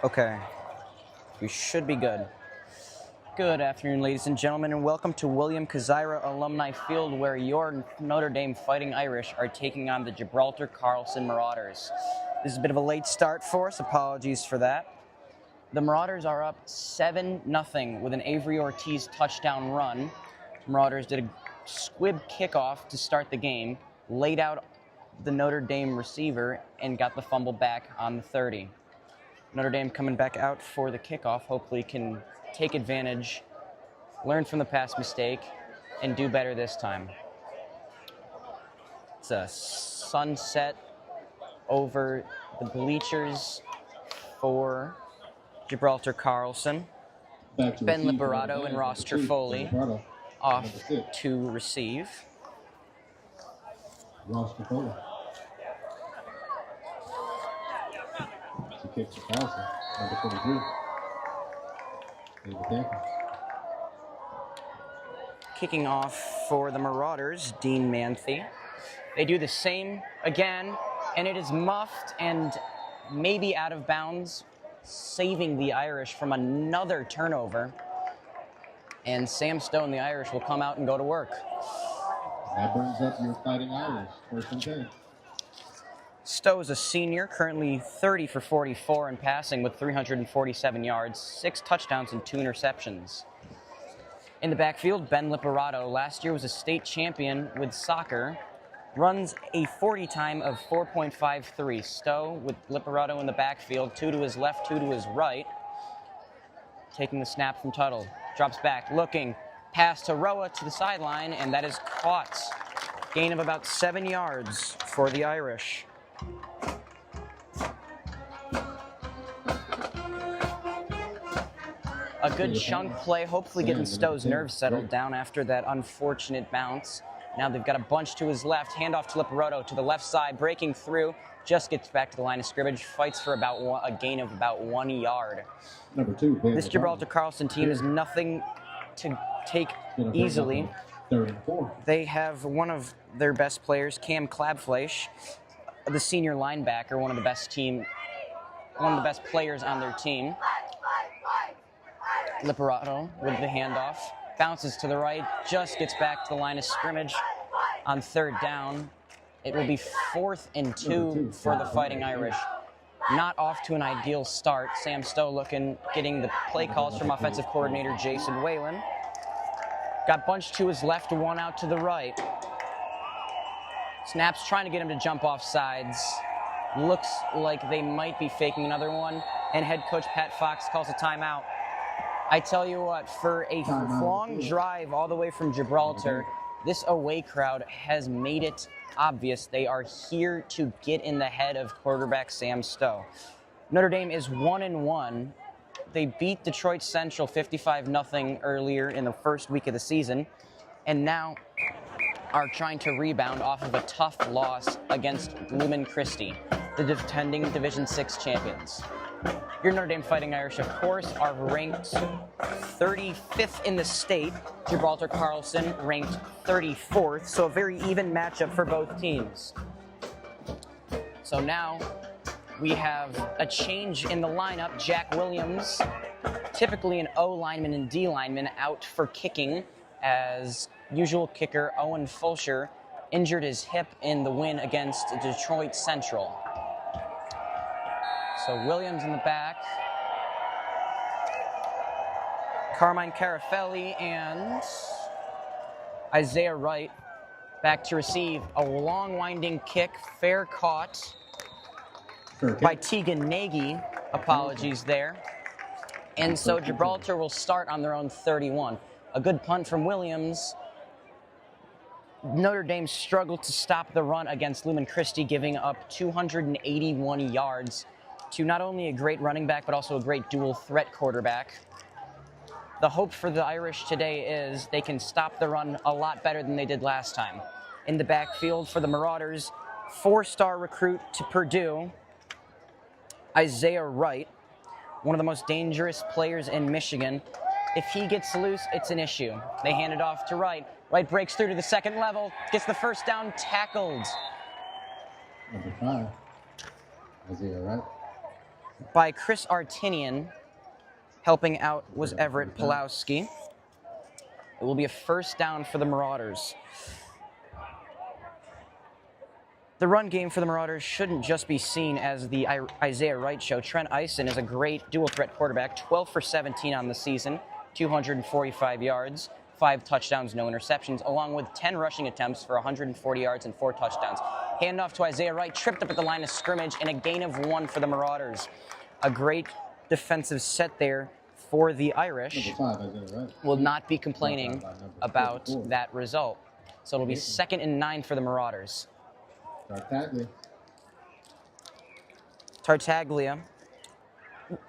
Okay, we should be good. Good afternoon, ladies and gentlemen, and welcome to William Kazira Alumni Field, where your Notre Dame Fighting Irish are taking on the Gibraltar Carlson Marauders. This is a bit of a late start for us. Apologies for that. The Marauders are up 7-0 with an Avery Ortiz touchdown run. Marauders did a squib kickoff to start the game, laid out the Notre Dame receiver, and got the fumble back on the 30. Notre Dame coming back out for the kickoff, hopefully can take advantage, learn from the past mistake, and do better this time. It's a sunset over the bleachers for Gibraltar Carlson. Ben Liberato and Ross Trifoli off to receive. Ross Trifoli. He kicks the Carlson, number 23. Kicking off for the Marauders, Dean Manthe. They do the same again, and it is muffed and maybe out of bounds, saving the Irish from another turnover. And Sam Stowe and the Irish will come out and go to work. That brings up your Fighting Irish, first and 10. Stowe is a senior, currently 30 for 44 in passing with 347 yards, 6 touchdowns, and 2 interceptions. In the backfield, Ben Liberato, last year was a state champion with soccer, runs a 40 time of 4.53. Stowe with Liberato in the backfield, 2 to his left, 2 to his right. Taking the snap from Tuttle, drops back, looking, pass to Roa to the sideline, and that is caught. Gain of about 7 yards for the Irish. A good chunk play, hopefully getting Stowe's nerves settled down after that unfortunate bounce. Now they've got a bunch to his left, handoff to Liberato to the left side, breaking through, just gets back to the line of scrimmage, fights for about a gain of about 1 yard. Number 2, this Gibraltar Carlson team is nothing to take easily. They have one of their best players, Cam Klabfleisch, the senior linebacker, one of the best players on their team. Liberato with the handoff, bounces to the right, just gets back to the line of scrimmage on third down. It will be 4th and 2 for the Fighting Irish. Not off to an ideal start. Sam Stowe getting the play calls from offensive coordinator Jason Whalen. Got bunched to his left, 1 out to the right. Snaps trying to get him to jump off sides. Looks like they might be faking another one, and head coach Pat Fox calls a timeout. I tell you what, for a long drive all the way from Gibraltar, this away crowd has made it obvious they are here to get in the head of quarterback Sam Stowe. Notre Dame is 1-1. They beat Detroit Central 55-0 earlier in the first week of the season, and now are trying to rebound off of a tough loss against Lumen Christi, the defending Division 6 champions. Your Notre Dame Fighting Irish, of course, are ranked 35th in the state. Gibraltar Carlson ranked 34th, so a very even matchup for both teams. So now we have a change in the lineup. Jack Williams, typically an O lineman and D lineman, out for kicking, as usual kicker Owen Fulcher injured his hip in the win against Detroit Central. So Williams in the back, Carmine Carafelli and Isaiah Wright back to receive. A long winding kick, fair caught by Tegan Nagy. Apologies there. And so Gibraltar will start on their own 31. A good punt from Williams. Notre Dame struggled to stop the run against Lumen Christi, giving up 281 yards to not only a great running back, but also a great dual threat quarterback. The hope for the Irish today is they can stop the run a lot better than they did last time. In the backfield for the Marauders, 4-star recruit to Purdue, Isaiah Wright, one of the most dangerous players in Michigan. If he gets loose, it's an issue. They hand it off to Wright. Wright breaks through to the second level, gets the first down, tackled. Number 5, Isaiah Wright. by Chris Artinian. Helping out was Everett Pulowski. It will be a first down for the Marauders. The run game for the Marauders shouldn't just be seen as the Isaiah Wright show. Trent Eisen is a great dual-threat quarterback, 12 for 17 on the season, 245 yards, 5 touchdowns, no interceptions, along with 10 rushing attempts for 140 yards and 4 touchdowns. Handoff to Isaiah Wright, tripped up at the line of scrimmage, and a gain of 1 for the Marauders. A great defensive set there for the Irish. Will not be complaining about that result. So it'll be 2nd and 9 for the Marauders. Tartaglia,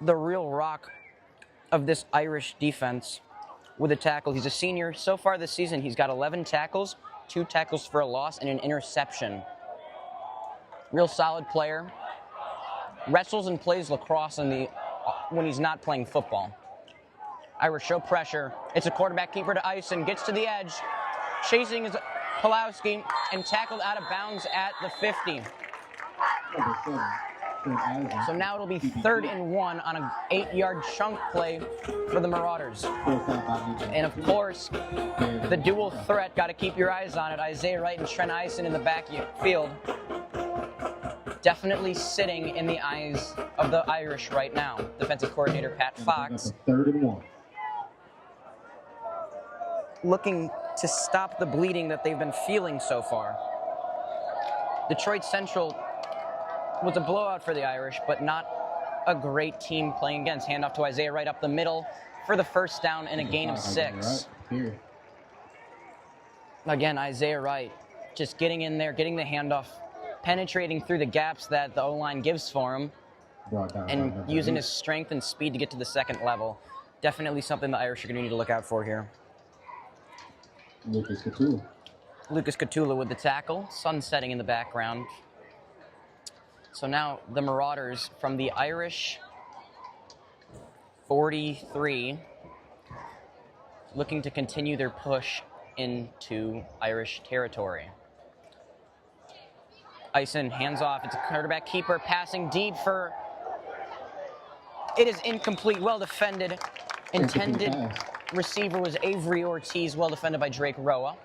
the real rock of this Irish defense with a tackle. He's a senior. So far this season, he's got 11 tackles, 2 tackles for a loss, and an interception. Real solid player. Wrestles and plays lacrosse when he's not playing football. Irish show pressure. It's a quarterback keeper to Eisen. Gets to the edge. Chasing is Pulowski and tackled out of bounds at the 50. So now it'll be 3rd and 1 on an 8-yard chunk play for the Marauders. And of course, the dual threat, got to keep your eyes on it. Isaiah Wright and Trent Eisen in the backfield. Definitely sitting in the eyes of the Irish right now. Defensive coordinator Pat Fox. 3rd and 1. Looking to stop the bleeding that they've been feeling so far. Detroit Central was a blowout for the Irish, but not a great team playing against. Handoff to Isaiah Wright up the middle for the first down and a gain of 6. Again, Isaiah Wright just getting in there, getting the handoff, penetrating through the gaps that the O-line gives for him, and using his strength and speed to get to the second level. Definitely something the Irish are going to need to look out for here. Lucas Catula with the tackle, sun setting in the background. So now the Marauders from the Irish 43, looking to continue their push into Irish territory. Eisen hands off. It's a quarterback keeper passing deep for... It is incomplete, well defended. Intended receiver was Avery Ortiz, well defended by Drake Roa.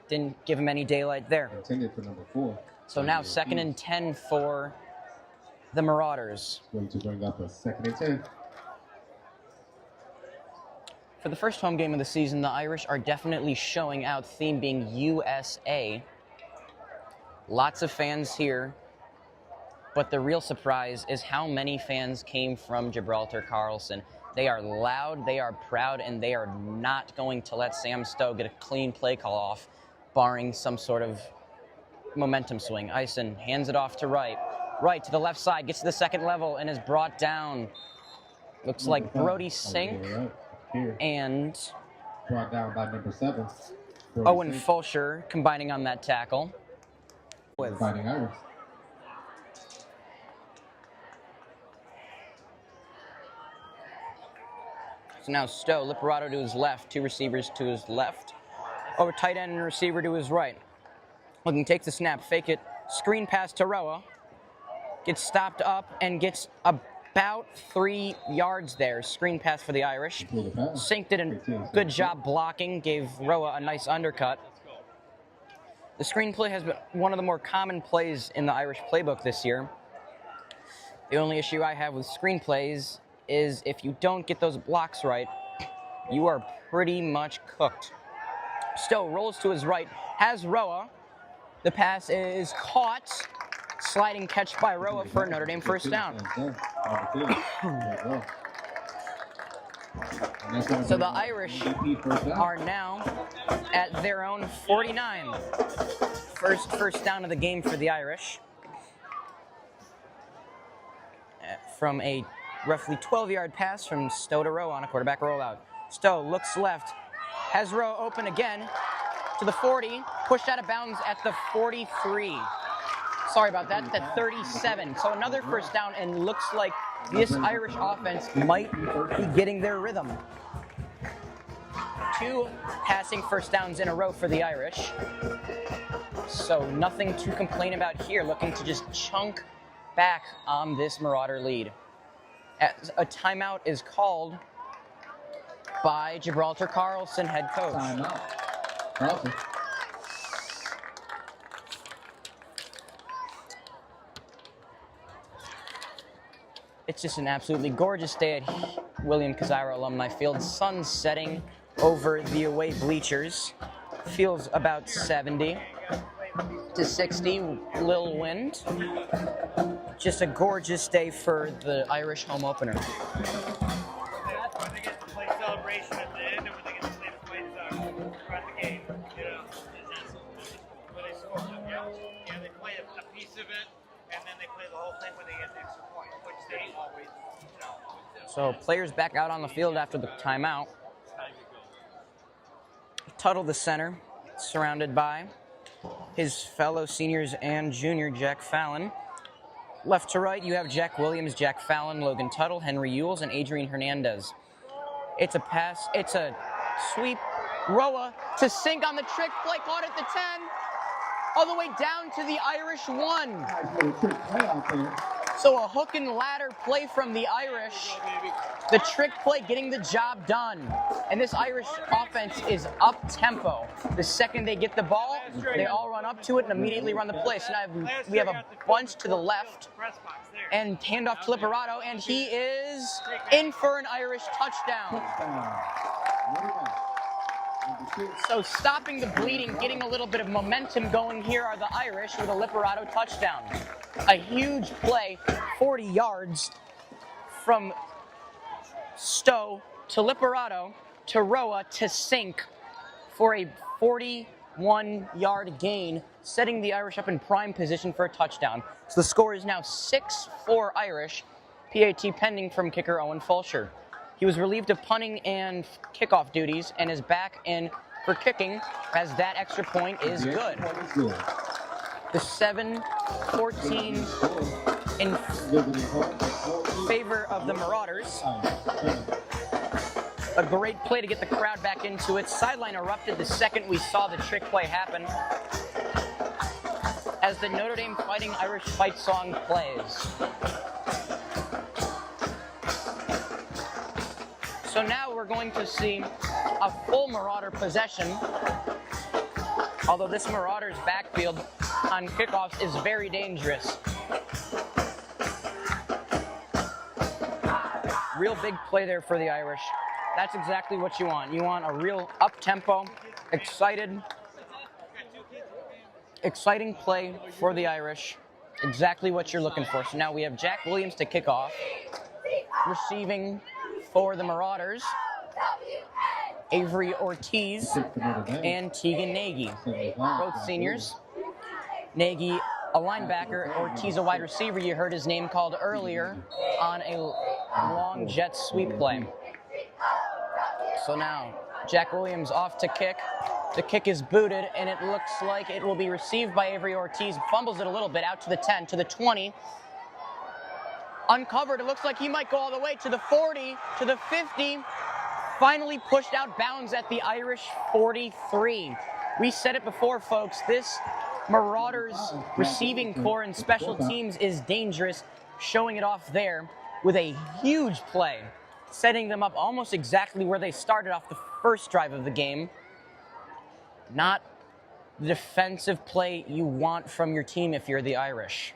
Didn't give him any daylight there. Intended for number 4. So now 2nd and 10 for the Marauders. Going to bring up a 2nd and 10. For the first home game of the season, the Irish are definitely showing out, theme being USA. Lots of fans here, but the real surprise is how many fans came from Gibraltar Carlson. They are loud, they are proud, and they are not going to let Sam Stowe get a clean play call off, barring some sort of momentum swing. Eisen hands it off to Wright. Wright to the left side, gets to the second level, and is brought down. Looks like Brody Sink and brought down by number 7. Owen Fulcher combining on that tackle. With Fighting Irish. So now Stowe, Liperato to his left, 2 receivers to his left. Over tight end and receiver to his right. Looking, takes the snap, fake it, screen pass to Roa. Gets stopped up and gets about 3 yards there. Screen pass for the Irish. Sink did a good job blocking, gave Roa a nice undercut. The screenplay has been one of the more common plays in the Irish playbook this year. The only issue I have with screenplays is if you don't get those blocks right, you are pretty much cooked. Stowe rolls to his right, has Roa. The pass is caught. Sliding catch by Roa for a Notre Dame first down. So the Irish are now at their own 49. First down of the game for the Irish. From a roughly 12-yard pass from Stowe to Rowe on a quarterback rollout. Stowe looks left, has Rowe open again to the 40, pushed out of bounds at the 43. Sorry about that, the 37. So another first down, and looks like this Irish offense might be getting their rhythm. 2 passing first downs in a row for the Irish. So nothing to complain about here, looking to just chunk back on this Marauder lead. As a timeout is called by Gibraltar Carlson head coach. Timeout. Carlson. It's just an absolutely gorgeous day at William Kazira Alumni Field. Sun setting over the away bleachers. Feels about 70 to 60, little wind. Just a gorgeous day for the Irish home opener. That's when they get to play celebration at the end, or when they get to play the fights throughout the game. You know, when they score them, yeah, they play a piece of it, and then they play the whole thing when they get the extra point, which they always, you know. So players back out on the field after the timeout. Tuttle, the center, surrounded by his fellow seniors and junior Jack Fallon. Left to right, you have Jack Williams, Jack Fallon, Logan Tuttle, Henry Ewells, and Adrian Hernandez. It's a pass, it's a sweep. Roa to sink on the trick play, caught at the 10, all the way down to the Irish 1. So a hook and ladder play from the Irish. The trick play getting the job done. And this Irish offense is up-tempo. The second they get the ball, they all run up to it and immediately run the play. So now we have a bunch to the left and handoff to Liberato, and he is in for an Irish touchdown. So stopping the bleeding, getting a little bit of momentum going here are the Irish with a Liberato touchdown. A huge play, 40 yards from Stowe to Liberato to Roa to Sink for a 41-yard gain, setting the Irish up in prime position for a touchdown. So the score is now 6-4 Irish, PAT pending from kicker Owen Fulcher. He was relieved of punting and kickoff duties and is back in for kicking, as that extra point is good. The 7-14 in favor of the Marauders. A great play to get the crowd back into it. Sideline erupted the second we saw the trick play happen, as the Notre Dame Fighting Irish fight song plays. So now we're going to see a full Marauder possession, although this Marauders backfield on kickoffs is very dangerous. Real big play there for the Irish. That's exactly what you want. You want a real up-tempo, exciting play for the Irish. Exactly what you're looking for. So now we have Jack Williams to kick off. Receiving for the Marauders, Avery Ortiz and Tegan Nagy, both seniors. Nagy, a linebacker, Ortiz, a wide receiver. You heard his name called earlier on a long jet sweep play. So now, Jack Williams off to kick. The kick is booted, and it looks like it will be received by Avery Ortiz. Fumbles it a little bit, out to the 10, to the 20. Uncovered, it looks like he might go all the way to the 40, to the 50. Finally pushed out bounds at the Irish 43. We said it before, folks. This Marauders receiving core and special teams is dangerous, showing it off there with a huge play, setting them up almost exactly where they started off the first drive of the game. Not the defensive play you want from your team if you're the Irish.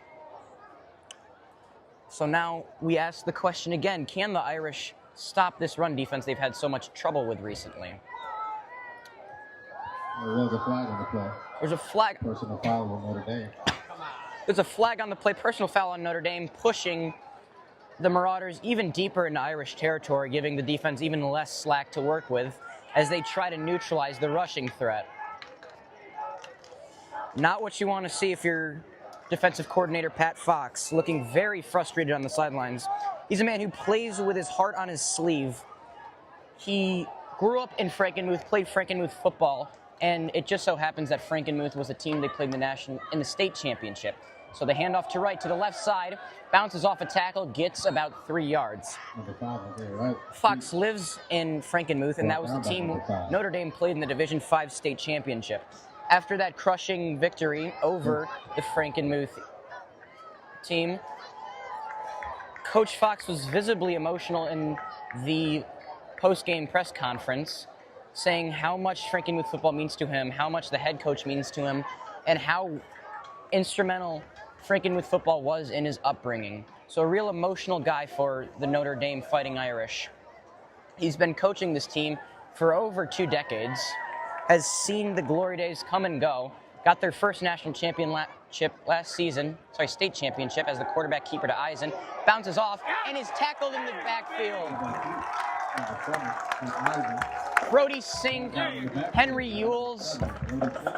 So now we ask the question again, can the Irish stop this run defense they've had so much trouble with recently? There was a flag on the play. There's a flag. Personal foul on Notre Dame. There's a flag on the play, personal foul on Notre Dame, pushing the Marauders even deeper into Irish territory, giving the defense even less slack to work with as they try to neutralize the rushing threat. Not what you want to see if you're defensive coordinator Pat Fox, looking very frustrated on the sidelines. He's a man who plays with his heart on his sleeve. He grew up in Frankenmuth, played Frankenmuth football, and it just so happens that Frankenmuth was a team they played in the state championship. So the handoff to right to the left side, bounces off a tackle, gets about 3 yards. Fox lives in Frankenmuth, and that was the team Notre Dame played in the Division V state championship. After that crushing victory over the Frankenmuth team, Coach Fox was visibly emotional in the post-game press conference, saying how much Franklin Youth football means to him, how much the head coach means to him, and how instrumental Franklin Youth football was in his upbringing. So a real emotional guy for the Notre Dame Fighting Irish. He's been coaching this team for over 2 decades, has seen the glory days come and go, got their first national championship last season, state championship as the quarterback keeper to Eisen, bounces off, and is tackled in the backfield. Brody Sink, Henry Ewells,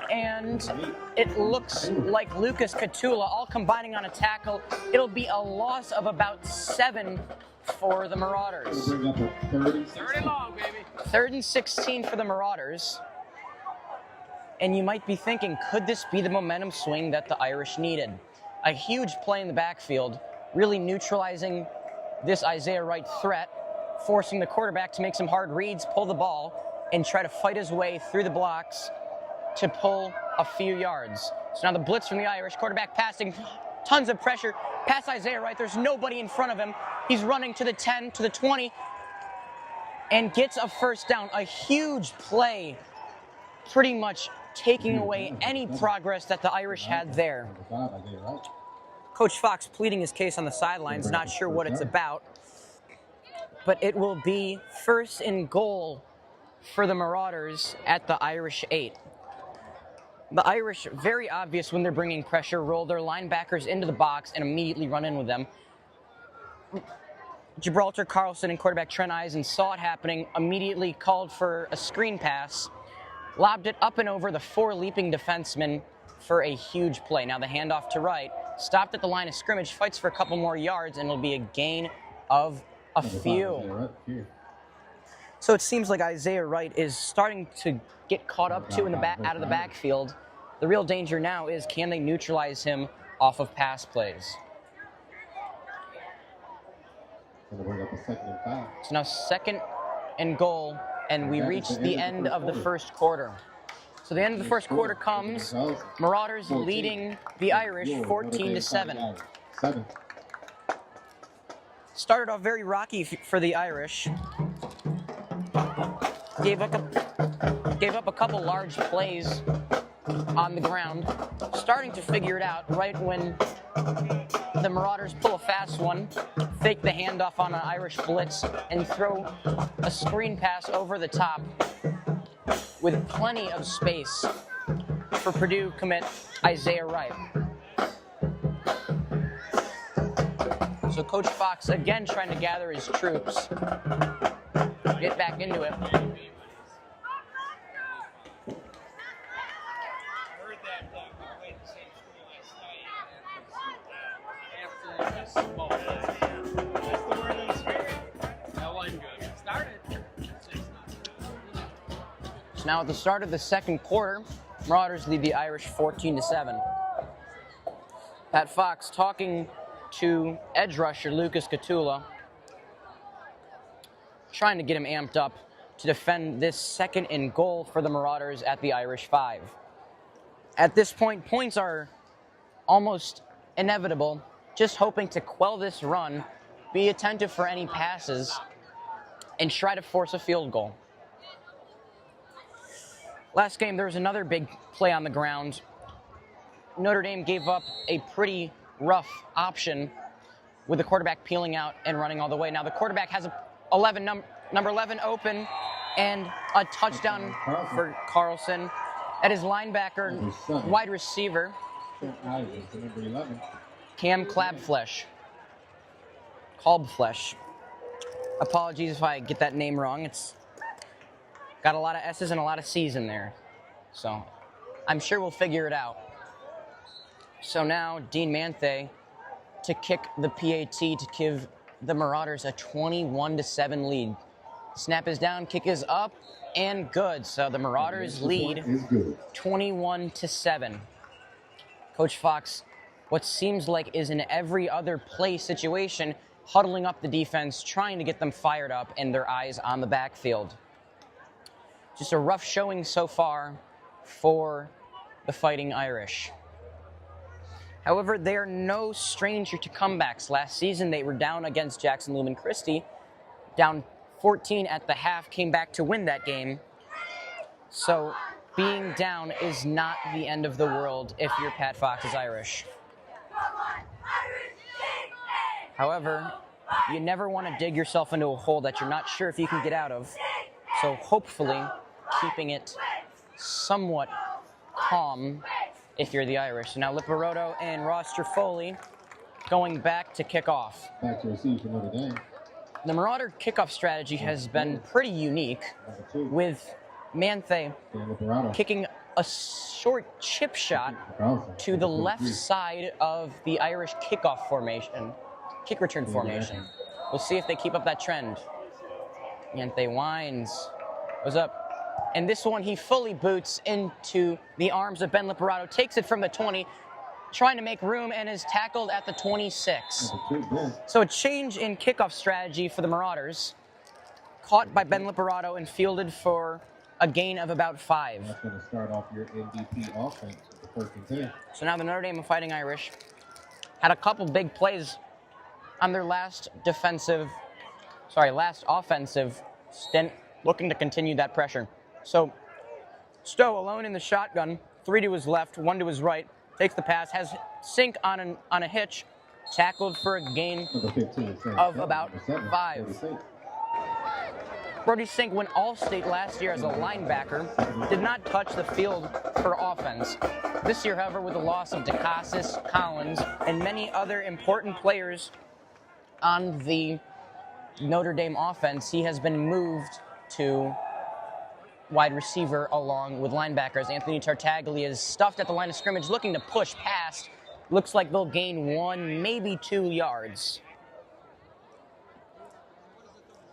and it looks like Lucas Catula all combining on a tackle. It'll be a loss of about 7 for the Marauders. Third and long, baby. 3rd and 16 for the Marauders. And you might be thinking, could this be the momentum swing that the Irish needed? A huge play in the backfield, really neutralizing this Isaiah Wright threat, forcing the quarterback to make some hard reads, pull the ball, and try to fight his way through the blocks to pull a few yards. So now the blitz from the Irish, quarterback passing, tons of pressure, past Isaiah Wright, there's nobody in front of him. He's running to the 10, to the 20, and gets a first down. A huge play, pretty much taking away any progress that the Irish had there. Coach Fox pleading his case on the sidelines, not sure what it's about, but it will be 1st and goal for the Marauders at the Irish 8. The Irish, very obvious when they're bringing pressure, roll their linebackers into the box and immediately run in with them. Gibraltar Carlson and quarterback Trent Eisen saw it happening, immediately called for a screen pass, lobbed it up and over the 4 leaping defensemen for a huge play. Now the handoff to Wright, stopped at the line of scrimmage, fights for a couple more yards, and it'll be a gain of a few. So it seems like Isaiah Wright is starting to get caught up to in the out of the backfield. The real danger now is, can they neutralize him off of pass plays? So now 2nd and goal, and we reach the end of the first quarter. So the end of the first quarter comes, Marauders leading the Irish 14-7. Started off very rocky for the Irish. Gave up a couple large plays on the ground. Starting to figure it out right when the Marauders pull a fast one, fake the handoff on an Irish blitz, and throw a screen pass over the top with plenty of space for Purdue commit Isaiah Wright. So Coach Fox again trying to gather his troops, get back into it. So now at the start of the second quarter, Marauders lead the Irish 14-7. Pat Fox talking to edge rusher Lucas Catula, trying to get him amped up to defend this 2nd and goal for the Marauders at the Irish 5. At this point, points are almost inevitable, just hoping to quell this run, be attentive for any passes, and try to force a field goal. Last game, there was another big play on the ground. Notre Dame gave up a pretty rough option with the quarterback peeling out and running all the way. Now the quarterback has number 11 open, and a touchdown for Carlson. At his linebacker, wide receiver, Cam Klabflesh. Apologies if I get that name wrong. It's got a lot of S's and a lot of C's in there. So I'm sure we'll figure it out. So now Dean Manthe to kick the PAT to give the Marauders a 21-7 lead. Snap is down, kick is up, and good. So the Marauders lead 21-7. Coach Fox, what seems like is an every other play situation, huddling up the defense, trying to get them fired up and their eyes on the backfield. Just a rough showing so far for the Fighting Irish. However, they are no stranger to comebacks. Last season, they were down against Jackson Lumen Christi, down 14 at the half, came back to win that game. So being down is not the end of the world if you're Pat Fox's Irish. However, you never want to dig yourself into a hole that you're not sure if you can get out of. So hopefully, keeping it somewhat calm if you're the Irish. So now Lipperoto and Ross Trifoli going back to kick off. Back to receive for Notre Dame. The Marauder kickoff strategy has been pretty unique, with Manthe kicking a short chip shot to the left side of the Irish kickoff formation, kick return formation. We'll see if they keep up that trend. Manthe winds, goes up. And this one, he fully boots into the arms of Ben Liperato, takes it from the 20, trying to make room, and is tackled at the 26. So a change in kickoff strategy for the Marauders. Caught by Ben Liperato and fielded for a gain of about 5. That's going to start off your Ndp offense with the first and 10. So now the Notre Dame Fighting Irish had a couple big plays on their last offensive stint, looking to continue that pressure. So Stowe alone in the shotgun, 3 to his left, 1 to his right, takes the pass, has Sink on a hitch, tackled for a gain of about 5. Brody Sink went All-State last year as a linebacker, did not touch the field for offense. This year, however, with the loss of DeCassis, Collins, and many other important players on the Notre Dame offense, he has been moved to wide receiver along with linebackers. Anthony Tartaglia is stuffed at the line of scrimmage, looking to push past. Looks like they'll gain 1, maybe 2 yards.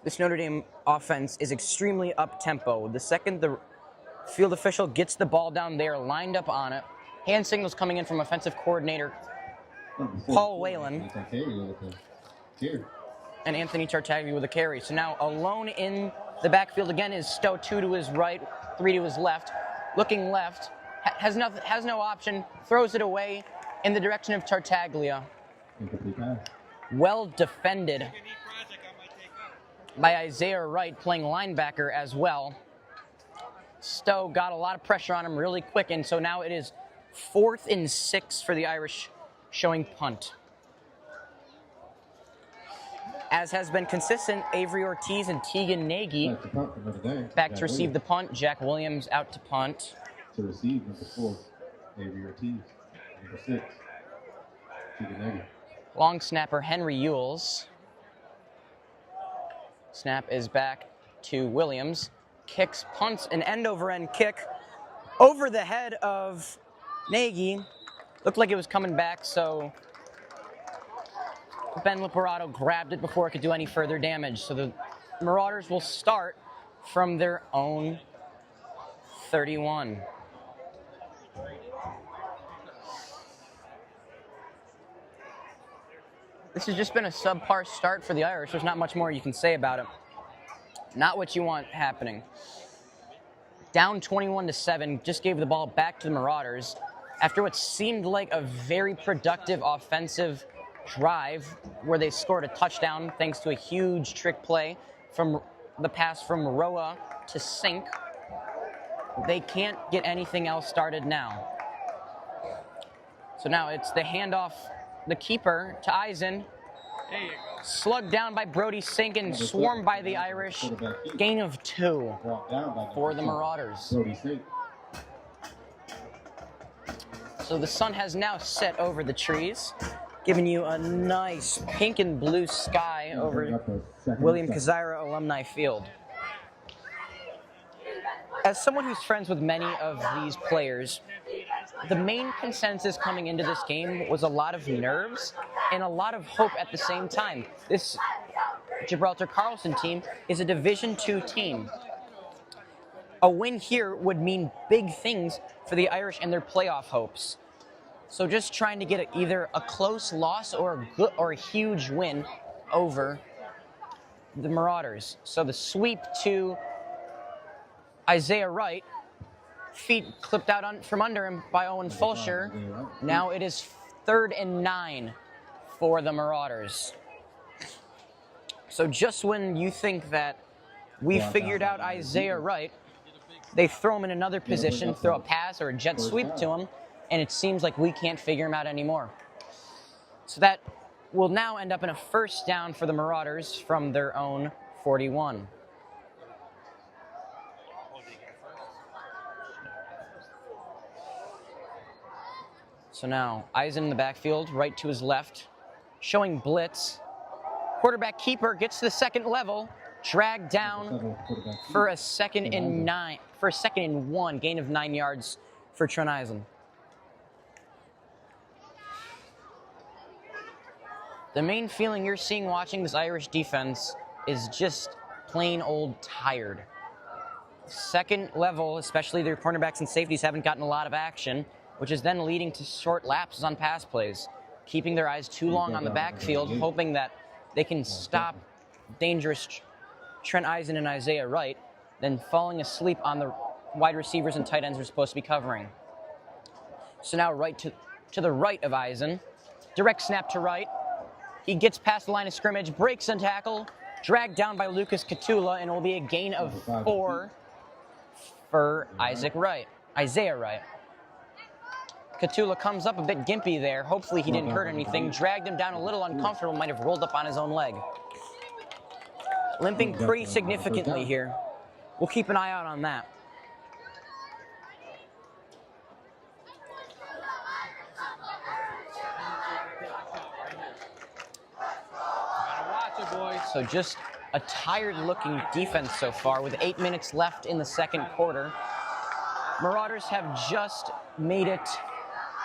This Notre Dame offense is extremely up-tempo. The second the field official gets the ball down, they are lined up on it. Hand signals coming in from offensive coordinator Paul Whalen and Anthony Tartaglia with a carry. So now alone in the backfield again is Stowe, 2 to his right, 3 to his left. Looking left, has no option, throws it away in the direction of Tartaglia. Well defended by Isaiah Wright, playing linebacker as well. Stowe got a lot of pressure on him really quick, and so now it is 4th and 6 for the Irish, showing punt. As has been consistent, Avery Ortiz and Tegan Nagy back to receive the punt. Jack Williams out to punt. To receive number 4, Avery Ortiz. Number 6, Tegan Nagy. Long snapper Henry Ewells. Snap is back to Williams. Kicks, punts, an end-over-end kick over the head of Nagy. Looked like it was coming back, so Ben Liperato grabbed it before it could do any further damage. So the Marauders will start from their own 31. This has just been a subpar start for the Irish. There's not much more you can say about it. Not what you want happening. Down 21-7, just gave the ball back to the Marauders after what seemed like a very productive offensive drive where they scored a touchdown thanks to a huge trick play from the pass from Roa to Sink. They can't get anything else started now. So now it's the handoff, the keeper to Eisen. There you go. Slugged down by Brody Sink and swarmed by the Irish. Gain of 2 for the Marauders. So the sun has now set over the trees, giving you a nice pink and blue sky over William Kazira Alumni Field. As someone who's friends with many of these players, the main consensus coming into this game was a lot of nerves and a lot of hope at the same time. This Gibraltar Carlson team is a Division II team. A win here would mean big things for the Irish and their playoff hopes. So just trying to get either a close loss or a huge win over the Marauders. So the sweep to Isaiah Wright, feet clipped out from under him by Owen Fulcher. Now it is 3rd and 9 for the Marauders. So just when you think that we figured out Isaiah Wright, they throw him in another position, throw a pass or a jet sweep to him, and it seems like we can't figure him out anymore. So that will now end up in a first down for the Marauders from their own 41. So now, Eisen in the backfield, right to his left, showing blitz. Quarterback keeper gets to the second level, dragged down for a 2nd and 9, for a 2nd and 1, gain of 9 yards for Trent Eisen. The main feeling you're seeing watching this Irish defense is just plain old tired. Second level, especially their cornerbacks and safeties, haven't gotten a lot of action, which is then leading to short lapses on pass plays, keeping their eyes too long on the backfield, hoping that they can stop dangerous Trent Eisen and Isaiah Wright, then falling asleep on the wide receivers and tight ends they're supposed to be covering. So now right to the right of Eisen, direct snap to Wright. He gets past the line of scrimmage, breaks and tackle, dragged down by Lucas Catula, and it will be a gain of 4 for Isaiah Wright. Catula comes up a bit gimpy there. Hopefully he didn't hurt anything. Dragged him down a little uncomfortable, might have rolled up on his own leg. Limping pretty significantly here. We'll keep an eye out on that. So just a tired-looking defense so far with 8 minutes left in the second quarter. Marauders have just made it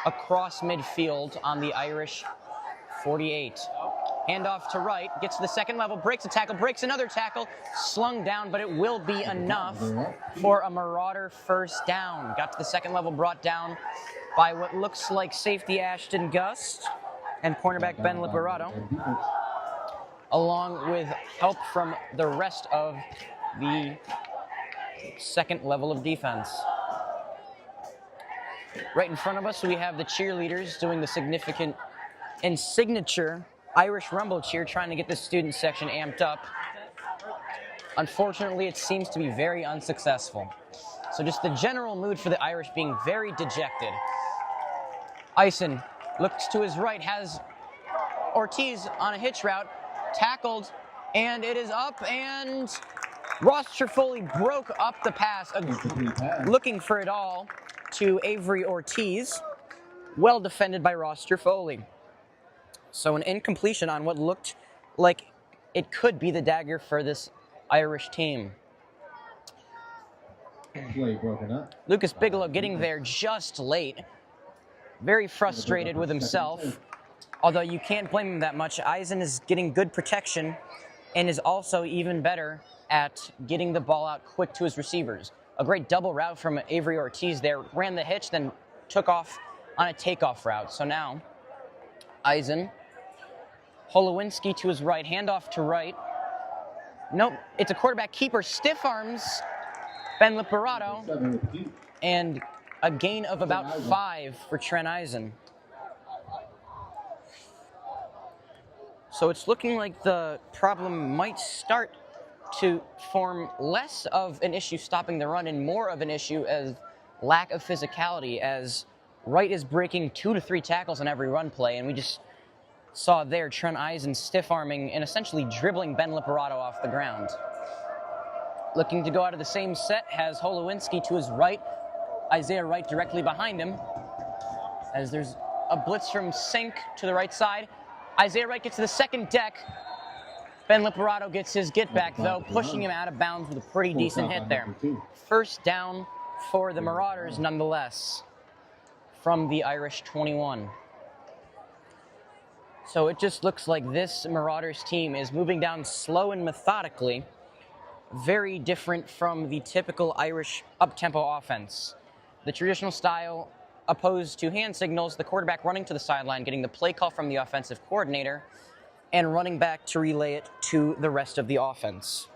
across midfield on the Irish 48. Handoff to Wright, gets to the second level, breaks a tackle, breaks another tackle, slung down, but it will be enough for a Marauder first down. Got to the second level, brought down by what looks like safety Ashton Gust and cornerback Ben Liberato, along with help from the rest of the second level of defense. Right in front of us, we have the cheerleaders doing the significant and signature Irish Rumble cheer, trying to get the student section amped up. Unfortunately, it seems to be very unsuccessful. So just the general mood for the Irish being very dejected. Eisen looks to his right, has Ortiz on a hitch route, tackled, and it is up, and Ross Trifoli broke up the pass, looking for it all to Avery Ortiz. Well defended by Ross Trifoli. So an incompletion on what looked like it could be the dagger for this Irish team. Play broken up. Lucas Bigelow getting there just late. Very frustrated with himself. Although you can't blame him that much. Eisen is getting good protection and is also even better at getting the ball out quick to his receivers. A great double route from Avery Ortiz there. Ran the hitch, then took off on a takeoff route. So now, Eisen. Holowinski to his right. Handoff to Wright. Nope, it's a quarterback keeper. Stiff arms Ben Liberato. And a gain of about 5 for Trent Eisen. So it's looking like the problem might start to form less of an issue stopping the run and more of an issue as lack of physicality, as Wright is breaking 2 to 3 tackles on every run play, and we just saw there Trent Eisen stiff-arming and essentially dribbling Ben Liberato off the ground. Looking to go out of the same set has Holowinski to his right, Isaiah Wright directly behind him, as there's a blitz from Sink to the right side. Isaiah Wright gets to the second deck. Ben Liberato gets his get back, though, pushing him out of bounds with a pretty decent hit there. First down for the Marauders, nonetheless, from the Irish 21. So it just looks like this Marauders team is moving down slow and methodically, very different from the typical Irish up-tempo offense. The traditional style opposed to hand signals, the quarterback running to the sideline, getting the play call from the offensive coordinator, and running back to relay it to the rest of the offense.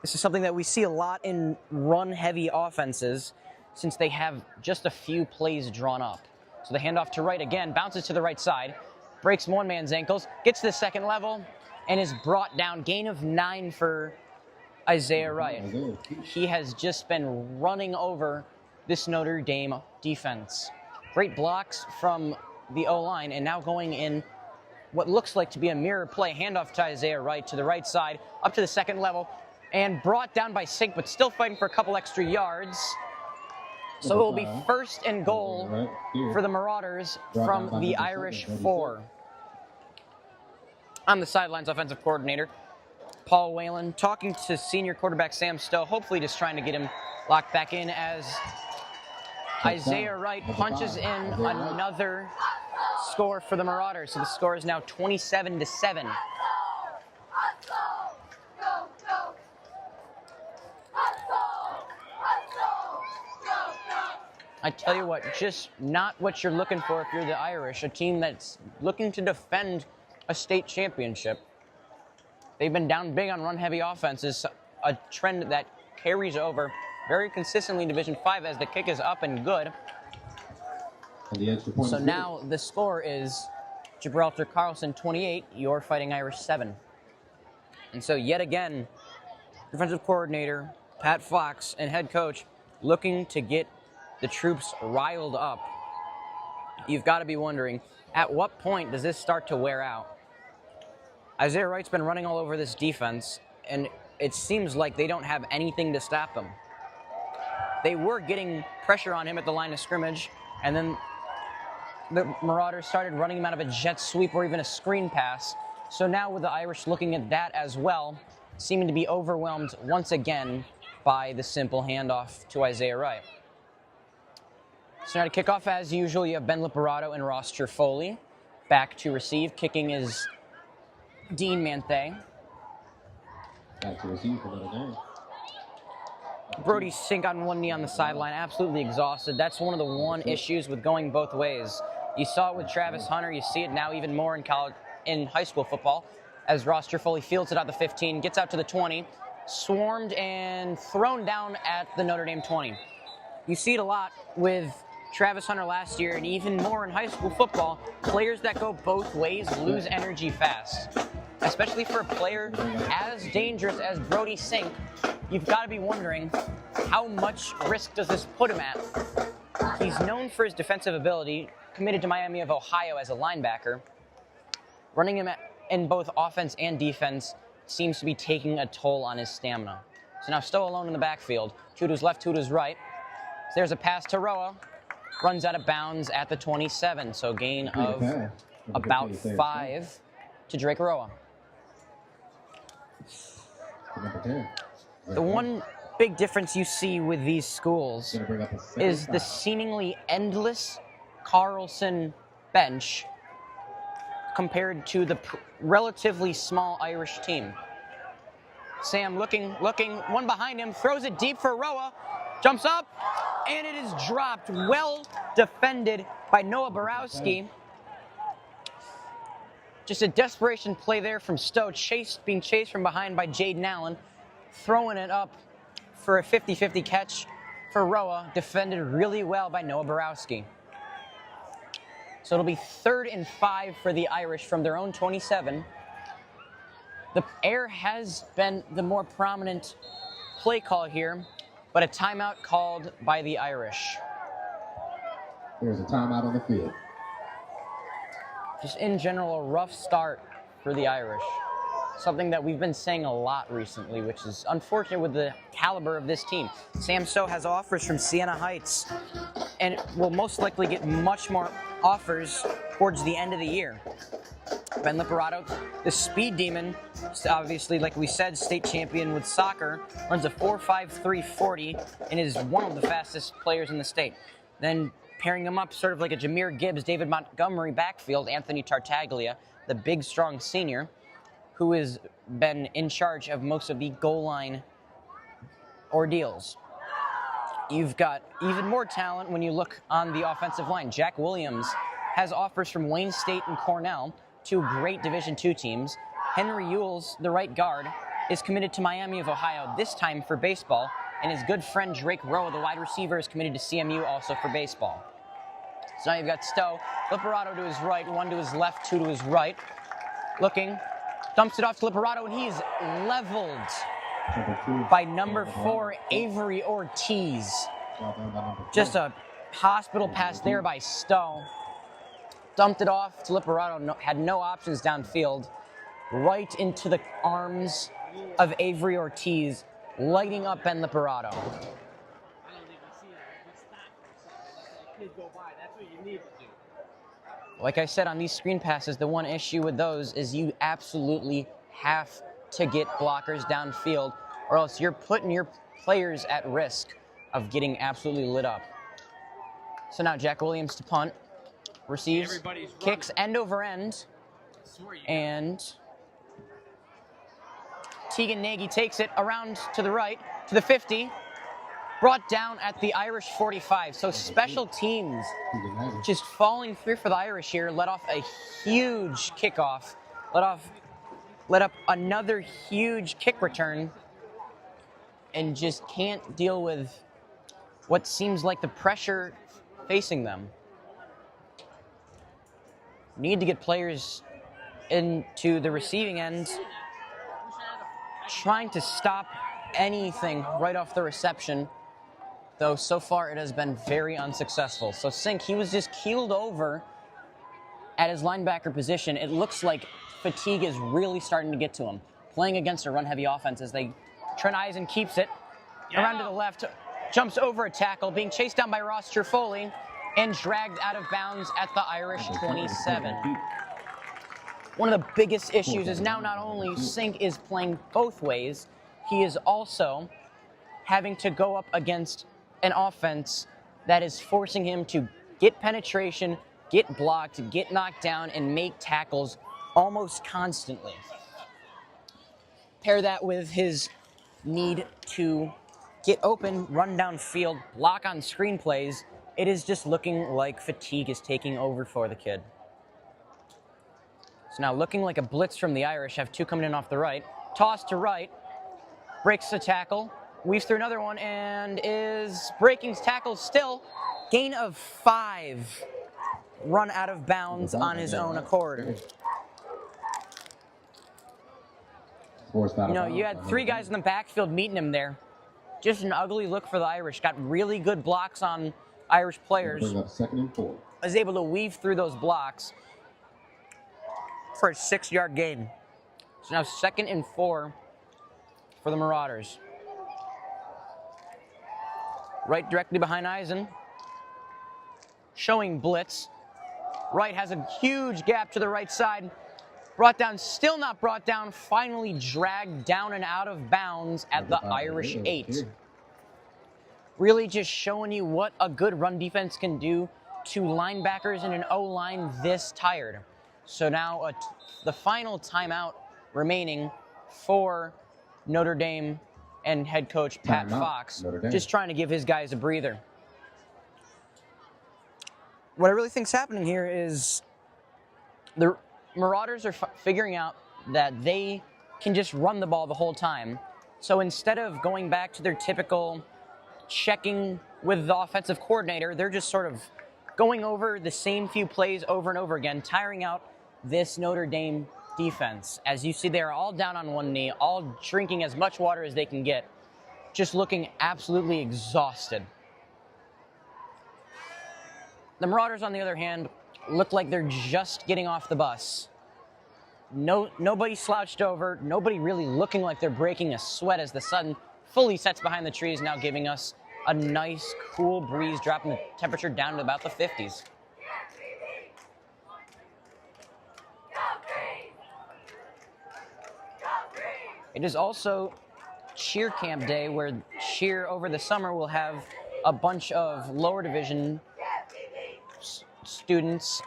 This is something that we see a lot in run-heavy offenses since they have just a few plays drawn up. So the handoff to right again, bounces to the right side, breaks one man's ankles, gets to the second level, and is brought down. Gain of 9 for Isaiah Wright. He has just been running over this Notre Dame defense. Great blocks from the O-line, and now going in what looks like to be a mirror play. Handoff to Isaiah Wright to the right side, up to the second level, and brought down by Sink, but still fighting for a couple extra yards. So it will be first and goal for the Marauders from the Irish 4. On the sidelines, offensive coordinator Paul Whalen talking to senior quarterback Sam Stowe, hopefully just trying to get him locked back in as Isaiah Wright punches in another score for the Marauders. So the score is now 27-7. I tell you what, just not what you're looking for if you're the Irish, a team that's looking to defend a state championship. They've been down big on run-heavy offenses, a trend that carries over very consistently in Division 5 as the kick is up and good. So now the score is Gibraltar Carlson 28, your Fighting Irish 7. And so yet again, defensive coordinator Pat Fox and head coach looking to get the troops riled up. You've got to be wondering, at what point does this start to wear out? Isaiah Wright's been running all over this defense, and it seems like they don't have anything to stop him. They were getting pressure on him at the line of scrimmage, and then the Marauders started running him out of a jet sweep or even a screen pass. So now with the Irish looking at that as well, seeming to be overwhelmed once again by the simple handoff to Isaiah Wright. So now to kick off as usual, you have Ben Liperato and Ross Trifoli. Back to receive. Kicking is Dean Manthe. Back to receive for Notre Dame. Brody Sink on one knee on the sideline, absolutely exhausted. That's one of the issues with going both ways. You saw it with Travis Hunter. You see it now even more in high school football as Ross Trifoli fields it out the 15, gets out to the 20, swarmed and thrown down at the Notre Dame 20. You see it a lot with Travis Hunter last year, and even more in high school football. Players that go both ways lose energy fast. Especially for a player as dangerous as Brody Sink, you've got to be wondering, how much risk does this put him at? He's known for his defensive ability, committed to Miami of Ohio as a linebacker. Running him in both offense and defense seems to be taking a toll on his stamina. So now Stowe alone in the backfield. Two to his left, two to his right. So there's a pass to Roa. Runs out of bounds at the 27, so gain of about 5 to Drake Roa. The one big difference you see with these schools is the seemingly endless Carlson bench compared to the relatively small Irish team. Sam looking, one behind him, throws it deep for Roa, jumps up, and it is dropped. Well defended by Noah Borowski. Just a desperation play there from Stowe, being chased from behind by Jaden Allen, throwing it up for a 50-50 catch for Roa, defended really well by Noah Borowski. So it'll be 3rd and 5 for the Irish from their own 27. The air has been the more prominent play call here, but a timeout called by the Irish. There's a timeout on the field. Just in general, a rough start for the Irish. Something that we've been saying a lot recently, which is unfortunate with the caliber of this team. Sam Stowe has offers from Siena Heights and will most likely get much more offers towards the end of the year. Ben Liperato, the speed demon, obviously, like we said, state champion with soccer, runs a 4.53 40 and is one of the fastest players in the state. Then pairing him up sort of like a Jahmyr Gibbs, David Montgomery backfield, Anthony Tartaglia, the big, strong senior, who has been in charge of most of the goal line ordeals. You've got even more talent when you look on the offensive line. Jack Williams has offers from Wayne State and Cornell, two great Division II teams. Henry Ewells, the right guard, is committed to Miami of Ohio, this time for baseball, and his good friend Drake Roa, the wide receiver, is committed to CMU also for baseball. So now you've got Stowe, Liperato to his right, one to his left, two to his right. Looking, dumps it off to Liperato, and he's leveled by number 4, Avery Ortiz. Just a hospital pass there by Stowe. Dumped it off to Liperato, had no options downfield. Right into the arms of Avery Ortiz, lighting up Ben Liperato. I don't even see that. Just stop. Kid go by. That's what you need to do. Like I said, on these screen passes, the one issue with those is you absolutely have to get blockers downfield, or else you're putting your players at risk of getting absolutely lit up. So now Jack Williams to punt, receives, kicks end over end, and Tegan Nagy takes it around to the right, to the 50, brought down at the Irish 45. So special teams just falling through for the Irish here, let off a huge kickoff, let up another huge kick return, and just can't deal with what seems like the pressure facing them. Need to get players into the receiving end, trying to stop anything right off the reception, though so far it has been very unsuccessful. So Sink, he was just keeled over at his linebacker position. It looks like fatigue is really starting to get to him, playing against a run-heavy offense as Trent Eisen keeps it around to the left, jumps over a tackle, being chased down by Ross Trifoli, and dragged out of bounds at the Irish 27. One of the biggest issues is now not only Sink is playing both ways, he is also having to go up against an offense that is forcing him to get penetration, get blocked, get knocked down, and make tackles almost constantly. Pair that with his need to get open, run downfield, block on screen plays, it is just looking like fatigue is taking over for the kid. So now looking like a blitz from the Irish, have two coming in off the right. Toss to right, breaks the tackle, weaves through another one, and is breaking tackle still. Gain of 5. Run out of bounds on his own accord. You know, you had 3 guys in the backfield meeting him there. Just an ugly look for the Irish. Got really good blocks on Irish players. Second and 4. Was able to weave through those blocks for a 6-yard gain. So now 2nd and 4 for the Marauders. Right directly behind Eisen. Showing blitz. Right has a huge gap to the right side. Brought down, still not brought down, finally dragged down and out of bounds at the Irish 8. Really just showing you what a good run defense can do to linebackers and an O-line this tired. So now the final timeout remaining for Notre Dame and head coach Pat Fox, just trying to give his guys a breather. What I really think is happening here is the Marauders are figuring out that they can just run the ball the whole time. So instead of going back to their typical checking with the offensive coordinator, they're just sort of going over the same few plays over and over again, tiring out this Notre Dame defense. As you see, they're all down on one knee, all drinking as much water as they can get, just looking absolutely exhausted. The Marauders, on the other hand, look like they're just getting off the bus. Nobody slouched over, nobody really looking like they're breaking a sweat as the sun fully sets behind the trees, now giving us a nice cool breeze, dropping the temperature down to about the 50s. It is also cheer camp day, where cheer over the summer will have a bunch of lower division students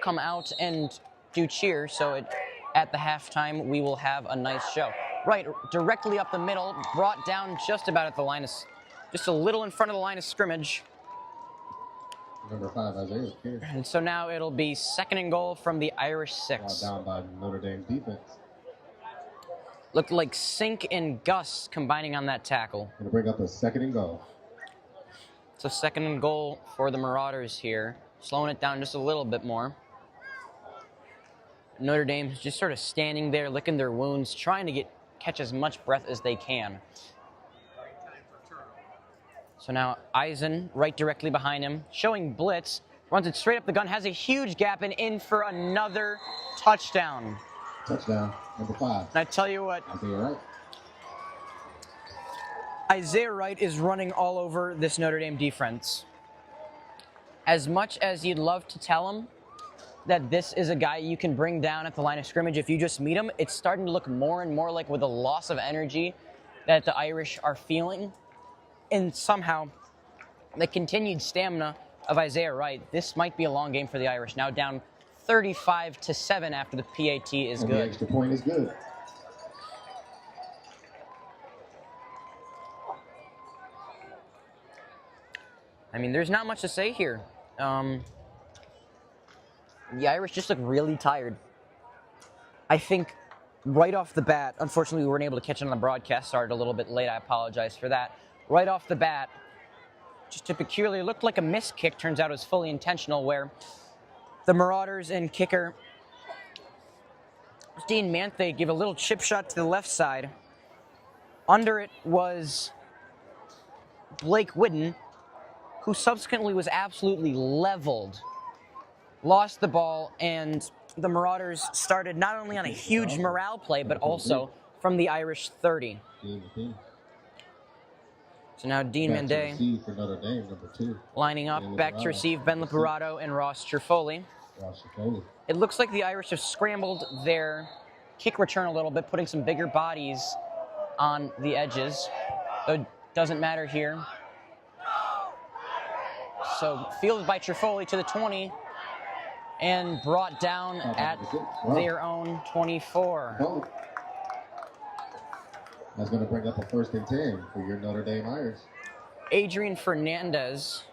come out and do cheer, so at the halftime we will have a nice show. Right, directly up the middle, brought down just about at the line of, just a little in front of the line of scrimmage. Number 5, Isaiah Pierce. And so now it'll be 2nd and goal from the Irish 6. Down by Notre Dame defense. Looked like Sink and Gus combining on that tackle. Gonna bring up a 2nd and goal. So 2nd and goal for the Marauders here. Slowing it down just a little bit more. Notre Dame's just sort of standing there, licking their wounds, trying to catch as much breath as they can. So now Eisen right directly behind him, showing blitz, runs it straight up the gun, has a huge gap and in for another touchdown. Touchdown, number 5. And I tell you what, Isaiah Wright. Isaiah Wright is running all over this Notre Dame defense. As much as you'd love to tell him that this is a guy you can bring down at the line of scrimmage if you just meet him, it's starting to look more and more like with the loss of energy that the Irish are feeling. And somehow, the continued stamina of Isaiah Wright, this might be a long game for the Irish. Now down 35-7 after the PAT is good. The extra point is good. I mean, there's not much to say here. The Irish just look really tired. I think right off the bat, unfortunately we weren't able to catch it on the broadcast, started a little bit late, I apologize for that. Right off the bat, just a peculiar, looked like a missed kick, turns out it was fully intentional, where the Marauders and kicker Dean Manthe give a little chip shot to the left side. Under it was Blake Whidden, who subsequently was absolutely leveled, lost the ball, and the Marauders started not only on a huge morale play, but also from the Irish 30. So now Dean Manthe for Notre Dame, number 2. lining up, back to receive Ben Liperato and Ross Trifoli. It looks like the Irish have scrambled their kick return a little bit, putting some bigger bodies on the edges. Though it doesn't matter here. So fielded by Trifoli to the 20 and brought down at their own 24. That's going to bring up a 1st and 10 for your Notre Dame Irish. Adrian Fernandez.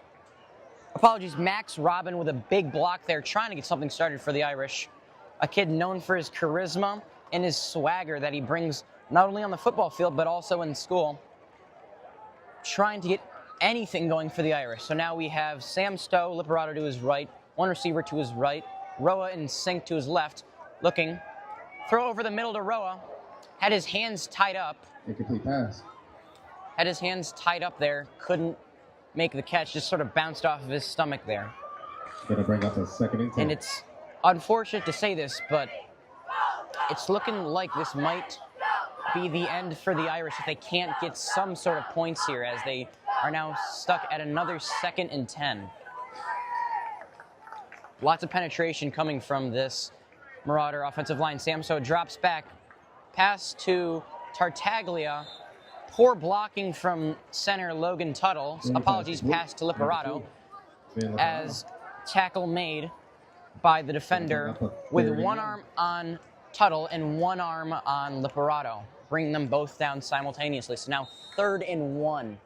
Apologies, Max Robin with a big block there, trying to get something started for the Irish. A kid known for his charisma and his swagger that he brings not only on the football field, but also in school. Trying to get anything going for the Irish. So now we have Sam Stowe, Liperato to his right, one receiver to his right, Roa and Sink to his left, looking. Throw over the middle to Roa. Had his hands tied up. Incomplete pass. Had his hands tied up there. Couldn't make the catch. Just sort of bounced off of his stomach there. Going to bring up a 2nd and 10. And it's unfortunate to say this, but it's looking like this might be the end for the Irish if they can't get some sort of points here, as they are now stuck at another 2nd and 10. Lots of penetration coming from this Marauder offensive line. Samso drops back. Pass to Tartaglia. Poor blocking from center Logan Tuttle. Apologies, pass to Liperato. As tackle made by the defender with one arm on Tuttle and one arm on Liperato, bringing them both down simultaneously. So now 3rd and 1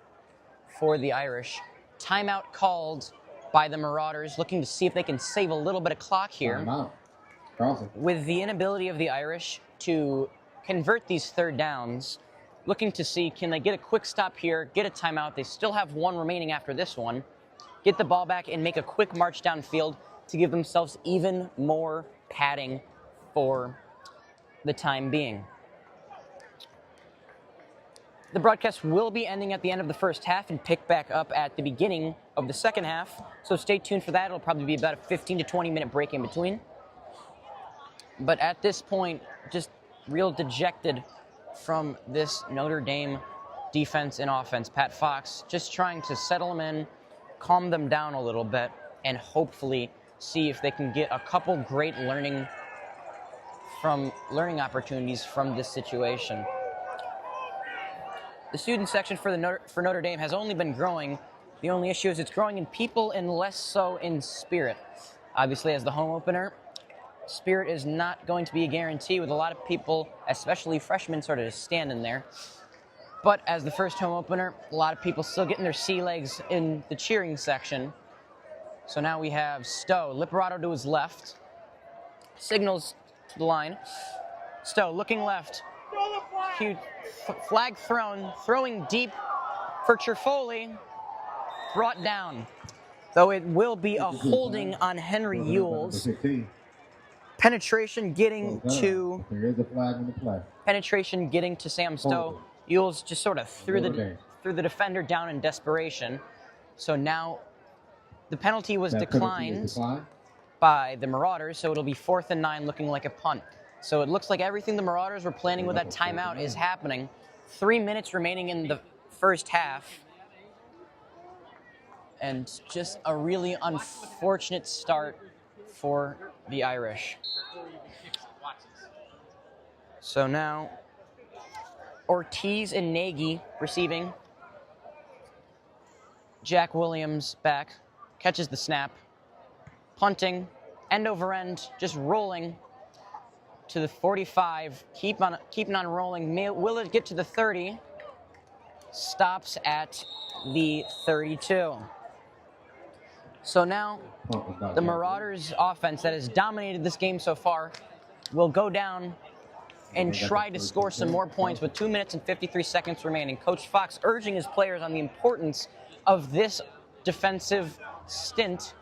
for the Irish. Timeout called by the Marauders, looking to see if they can save a little bit of clock here. With the inability of the Irish to convert these 3rd downs, looking to see, can they get a quick stop here, get a timeout. They still have one remaining after this one. Get the ball back and make a quick march downfield to give themselves even more padding for the time being. The broadcast will be ending at the end of the first half and pick back up at the beginning of the second half. So stay tuned for that. It'll probably be about a 15 to 20 minute break in between. But at this point, just real dejected from this Notre Dame defense and offense. Pat Fox just trying to settle them in, calm them down a little bit, and hopefully see if they can get a couple great learning opportunities from this situation. The student section for Notre Dame has only been growing. The only issue is it's growing in people and less so in spirit. Obviously, as the home opener, spirit is not going to be a guarantee, with a lot of people, especially freshmen, sort of just standing there. But as the first home opener, a lot of people still getting their sea legs in the cheering section. So now we have Stowe, Liperato to his left, signals to the line. Stowe looking left. Huge flag thrown, throwing deep for Trifoli. brought down, though it will be a holding on Henry Yules. 15. Penetration getting to There is a flag on the play. Sam Stowe. Yules just sort of threw the defender down in desperation. So now the penalty was declined by the Marauders, so it'll be 4th and 9, looking like a punt. So it looks like everything the Marauders were planning with that timeout is happening. 3 minutes remaining in the first half. And just a really unfortunate start for the Irish. So now Ortiz and Nagy receiving. Jack Williams back, catches the snap, punting, end over end, just rolling to the 45, keeping on rolling. Will it get to the 30? Stops at the 32. So now the Marauders offense that has dominated this game so far will go down and try to score some more points with 2 minutes and 53 seconds remaining. Coach Fox urging his players on the importance of this defensive stint,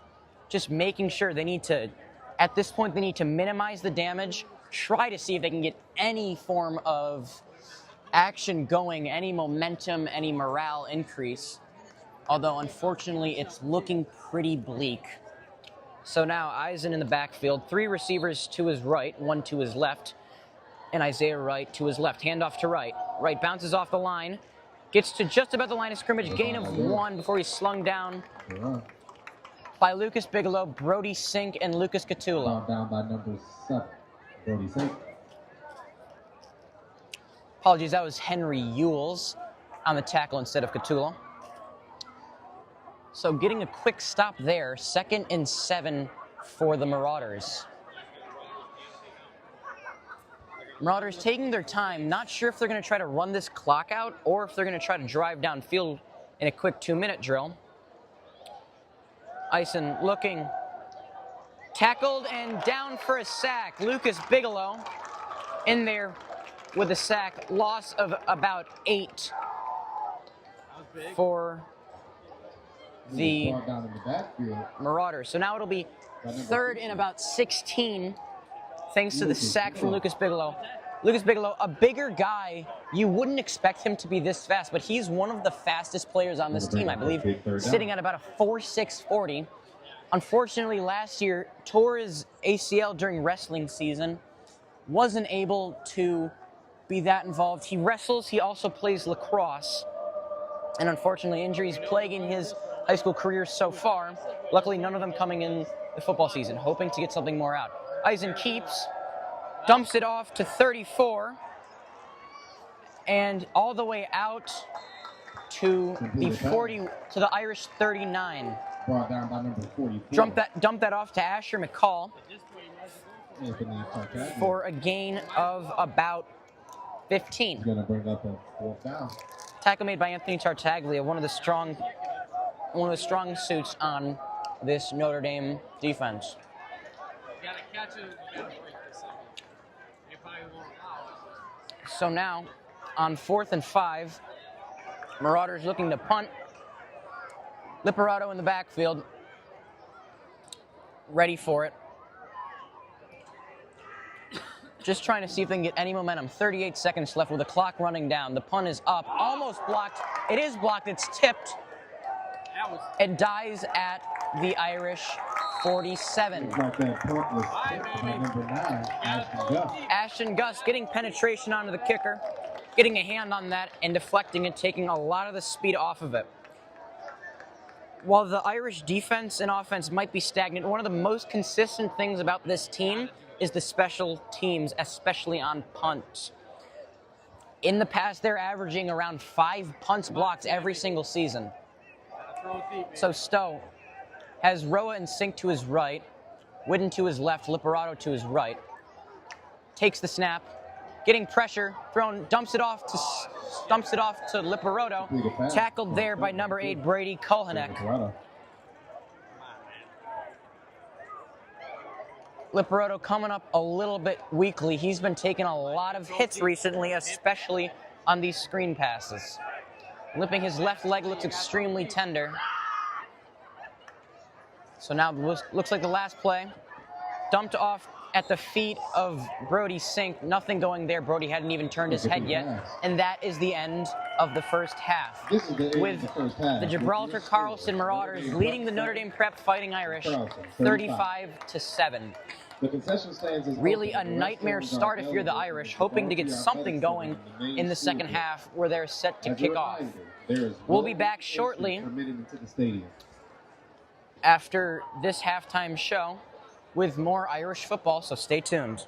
just making sure they need to, at this point, they need to minimize the damage, try to see if they can get any form of action going, any momentum, any morale increase. Although, unfortunately, it's looking pretty bleak. So now Eisen in the backfield, 3 receivers to his right, 1 to his left, and Isaiah Wright to his left. Handoff to Wright. Wright bounces off the line, gets to just about the line of scrimmage, gain of 1 before he's slung down by Lucas Bigelow, Brody Sink, and Lucas Catullo. Down by number 7, Brody Sink. Apologies, that was Henry Yules on the tackle instead of Catullo. So getting a quick stop there, 2nd and 7 for the Marauders. Marauders taking their time, not sure if they're going to try to run this clock out or if they're going to try to drive downfield in a quick 2-minute drill. Eisen looking, tackled and down for a sack. Lucas Bigelow in there with a sack, loss of about 8 for the Marauders. So now it'll be 3rd and about 16, thanks to the sack from Lucas Bigelow. Lucas Bigelow, a bigger guy, you wouldn't expect him to be this fast, but he's one of the fastest players on this team, I believe, sitting at about a 4.6 40. Unfortunately, last year, tore his ACL during wrestling season, wasn't able to be that involved. He wrestles, he also plays lacrosse, and unfortunately, injuries plaguing his high school career so far. Luckily, none of them coming in the football season, hoping to get something more out. Eisen keeps, dumps it off to 34, and all the way out to the 40, to the Irish 39. Brought down by number 44. Dump that off to Asher McCall for a gain of about 15. He's going to bring up a 4th down. Tackle made by Anthony Tartaglia, one of the strong suits on this Notre Dame defense. You gotta catch it, you gotta break this up. They probably won't allow it. So now, on 4th and 5, Marauders looking to punt. Liperato in the backfield, ready for it. Just trying to see if they can get any momentum. 38 seconds left with the clock running down. The punt is up, almost blocked. It is blocked, it's tipped. It dies at the Irish 47. Like that punt was by number 9, Ashton Gus. Ashton Gus getting penetration onto the kicker, getting a hand on that and deflecting it, taking a lot of the speed off of it. While the Irish defense and offense might be stagnant, one of the most consistent things about this team is the special teams, especially on punts. In the past, they're averaging around 5 punts blocked every single season. So Stowe has Roa and Sink to his right, Whidden to his left, Liperato to his right. Takes the snap, getting pressure, dumps it off to Liperato. Tackled there by number 8, Brady Kulhanek. Liperato coming up a little bit weakly. He's been taking a lot of hits recently, especially on these screen passes. Limping his left leg looks extremely tender. So now looks like the last play. Dumped off at the feet of Brody Sink. Nothing going there. Brody hadn't even turned his head yet. And that is the end of the first half. This is the end With of the first half. the Gibraltar Carlson Marauders leading the Notre Dame Prep Fighting Irish 35-7. The concession stands is Really open. a The nightmare restrooms start are if you're the available Irish, for hoping to get varsity something athletics going in the main in the second studio. half where they're set to As a kick off. reminder, there is We'll no be back entry shortly permitted into the stadium. after this halftime show with more Irish football, so stay tuned.